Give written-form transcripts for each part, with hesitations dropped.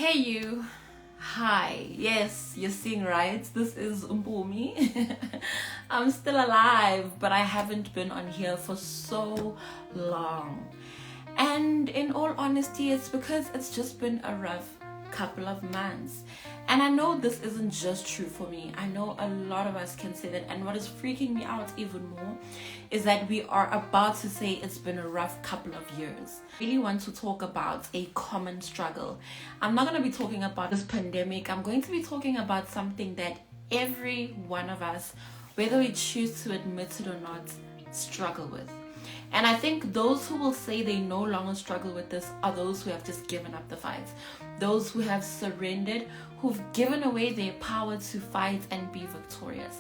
Hey you. Hi. Yes, you're seeing right. This is Mpumi. I'm still alive, but I haven't been on here for so long. And in all honesty, it's because it's just been a rough couple of months. And I know this isn't just true for me. I know a lot of us can say that. And what is freaking me out even more is that we are about to say it's been a rough couple of years. I really want to talk about a common struggle. I'm not going to be talking about this pandemic. I'm going to be talking about something that every one of us, whether we choose to admit it or not, struggle with. And I think those who will say they no longer struggle with this are those who have just given up the fight. Those who have surrendered, who've given away their power to fight and be victorious.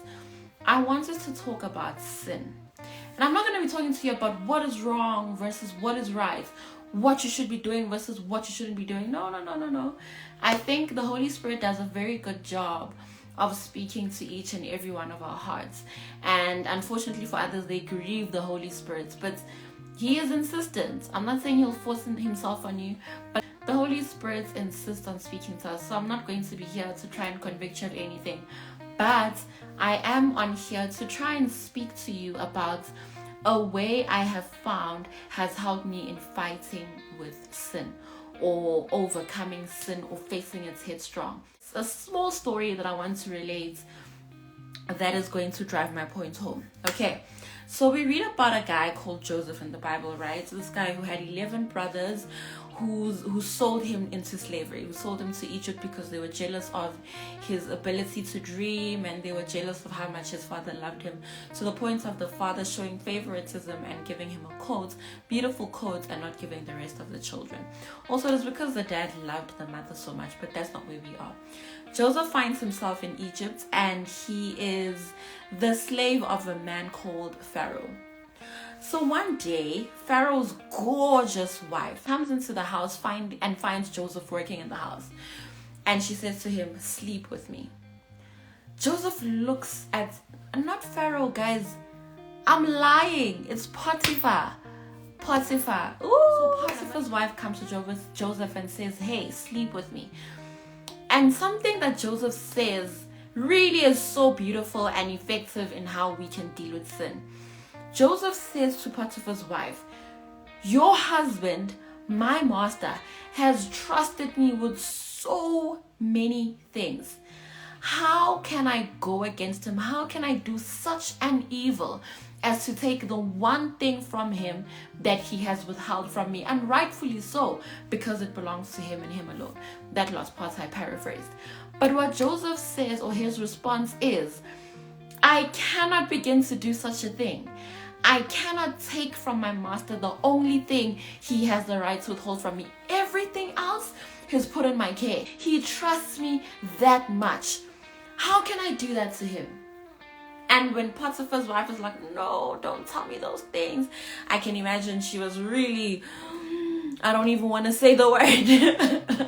I want us to talk about sin. And I'm not going to be talking to you about what is wrong versus what is right, what you should be doing versus what you shouldn't be doing. No. I think the Holy Spirit does a very good job of speaking to each and every one of our hearts. And unfortunately for others, they grieve the Holy Spirit. But He is insistent. I'm not saying He'll force Himself on you, but the Holy Spirit insists on speaking to us. So I'm not going to be here to try and convict you of anything. But I am on here to try and speak to you about a way I have found has helped me in fighting with sin, or overcoming sin, or facing its headstrong. It's a small story that I want to relate that is going to drive my point home. Okay, so we read about a guy called Joseph in the Bible, right? So this guy who had 11 brothers who sold him into slavery, who sold him to Egypt because they were jealous of his ability to dream, and they were jealous of how much his father loved him, to the point of the father showing favoritism and giving him a coat, beautiful coat, and not giving the rest of the children. Also, it's because the dad loved the mother so much, but that's not where we are. Joseph finds himself in Egypt, and he is the slave of a man called Pharaoh. So one day, Pharaoh's gorgeous wife comes into the house and finds Joseph working in the house. And she says to him, "Sleep with me." Joseph looks at, not Pharaoh, guys. I'm lying. It's Potiphar. Ooh. So Potiphar's wife comes to Joseph and says, "Hey, sleep with me." And something that Joseph says really is so beautiful and effective in how we can deal with sin. Joseph says to Potiphar's wife, "Your husband, my master, has trusted me with so many things. How can I go against him? How can I do such an evil as to take the one thing from him that he has withheld from me?" And rightfully so, because it belongs to him and him alone. That last part I paraphrased. But what Joseph says, or his response is, "I cannot begin to do such a thing. I cannot take from my master the only thing he has the right to withhold from me. Everything else he's put in my care. He trusts me that much. How can I do that to him?" And when Potiphar's wife was like, "No, don't tell me those things," I can imagine she was really, I don't even want to say the word.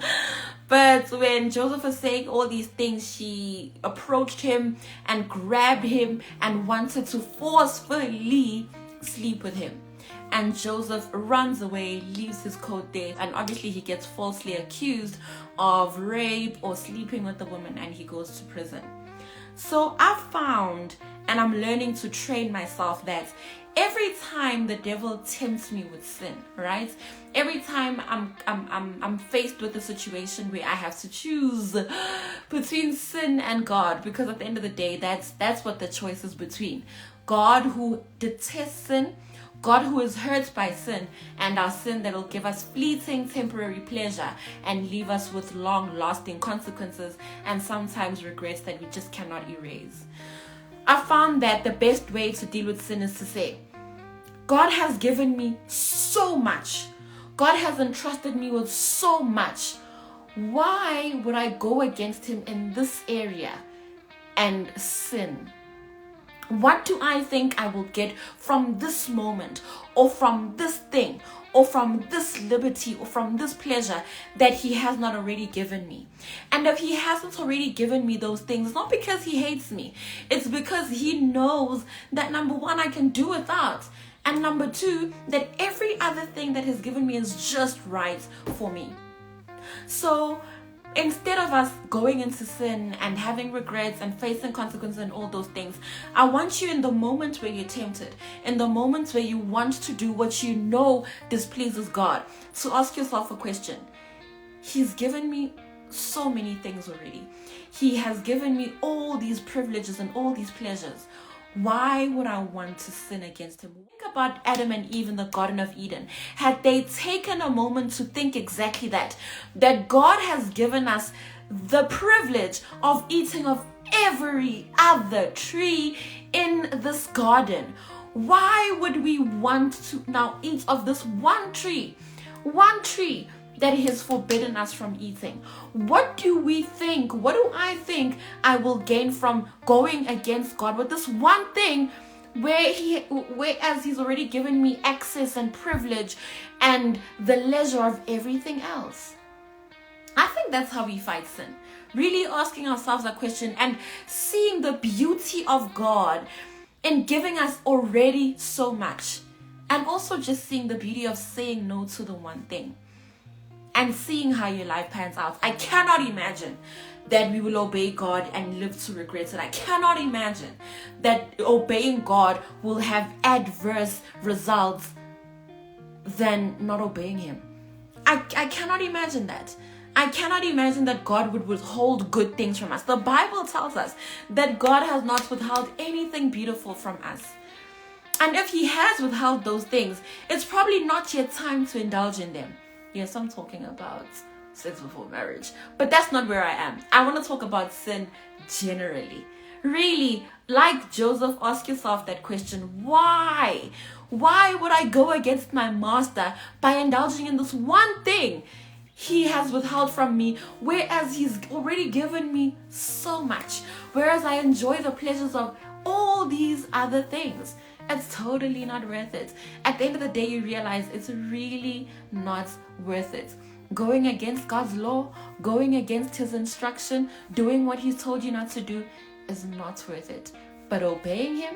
But when Joseph was saying all these things, she approached him and grabbed him and wanted to forcefully sleep with him. And Joseph runs away, leaves his coat there, and obviously he gets falsely accused of rape or sleeping with the woman, and he goes to prison. So I've found, and I'm learning to train myself, that every time the devil tempts me with sin, right? Every time I'm faced with a situation where I have to choose between sin and God, because at the end of the day, that's what the choice is between. God, who detests sin, God, who is hurt by sin, and our sin that will give us fleeting temporary pleasure and leave us with long-lasting consequences and sometimes regrets that we just cannot erase. I found that the best way to deal with sin is to say, God has given me so much. God has entrusted me with so much. Why would I go against him in this area and sin? What do I think I will get from this moment, or from this thing, or from this liberty, or from this pleasure that he has not already given me? And if he hasn't already given me those things, it's not because he hates me. It's because he knows that, number one, I can do without. And number two, that every other thing that he's given me is just right for me. So instead of us going into sin and having regrets and facing consequences and all those things, I want you, in the moments where you're tempted, in the moments where you want to do what you know displeases God, to ask yourself a question. He's given me so many things already. He has given me all these privileges and all these pleasures. Why would I want to sin against him? Think about Adam and Eve in the Garden of Eden. Had they taken a moment to think exactly that God has given us the privilege of eating of every other tree in this garden, why would we want to now eat of this one tree that he has forbidden us from eating? What do we think? What do I think I will gain from going against God with this one thing, whereas he's already given me access and privilege and the leisure of everything else? I think that's how we fight sin. Really asking ourselves a question and seeing the beauty of God in giving us already so much, and also just seeing the beauty of saying no to the one thing and seeing how your life pans out. I cannot imagine that we will obey God and live to regret it. I cannot imagine that obeying God will have adverse results than not obeying him. I cannot imagine that. I cannot imagine that God would withhold good things from us. The Bible tells us that God has not withheld anything beautiful from us. And if he has withheld those things, it's probably not yet time to indulge in them. Yes, I'm talking about sex before marriage, but that's not where I am. I want to talk about sin generally. Really, like Joseph, ask yourself that question. Why? Why would I go against my master by indulging in this one thing he has withheld from me, whereas he's already given me so much, whereas I enjoy the pleasures of all these other things? It's totally not worth it. At the end of the day, you realize it's really not worth it. Going against God's law, going against his instruction, doing what he's told you not to do is not worth it. But obeying him,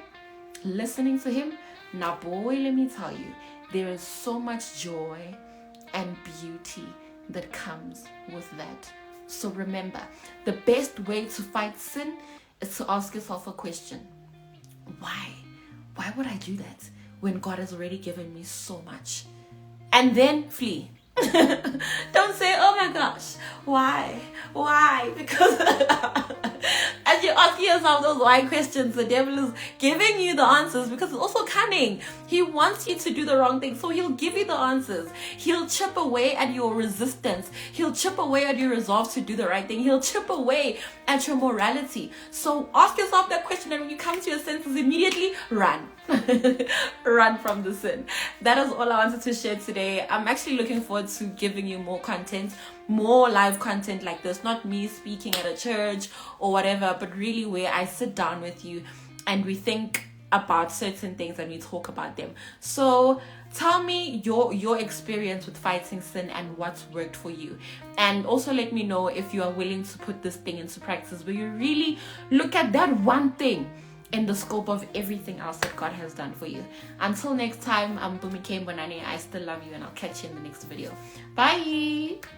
listening to him, now boy, let me tell you, there is so much joy and beauty that comes with that. So remember, the best way to fight sin is to ask yourself a question. Why? Why would I do that when God has already given me so much? And then flee. Don't say, oh my gosh, why? Because as you're asking yourself those why questions, the devil is giving you the answers, because it's also cunning. He wants you to do the wrong thing, so he'll give you the answers. He'll chip away at your resistance. He'll chip away at your resolve to do the right thing. He'll chip away at your morality. So ask yourself that question, and when you come to your senses, immediately run. Run from the sin. That is all I wanted to share today. I'm actually looking forward to giving you more content, more live content like this, not me speaking at a church or whatever, but really where I sit down with you and we think about certain things and we talk about them. So tell me your experience with fighting sin and what's worked for you, and also let me know if you are willing to put this thing into practice, where you really look at that one thing in the scope of everything else that God has done for you. Until next time, I'm Bumike Bonani. I still love you, and I'll catch you in the next video. Bye.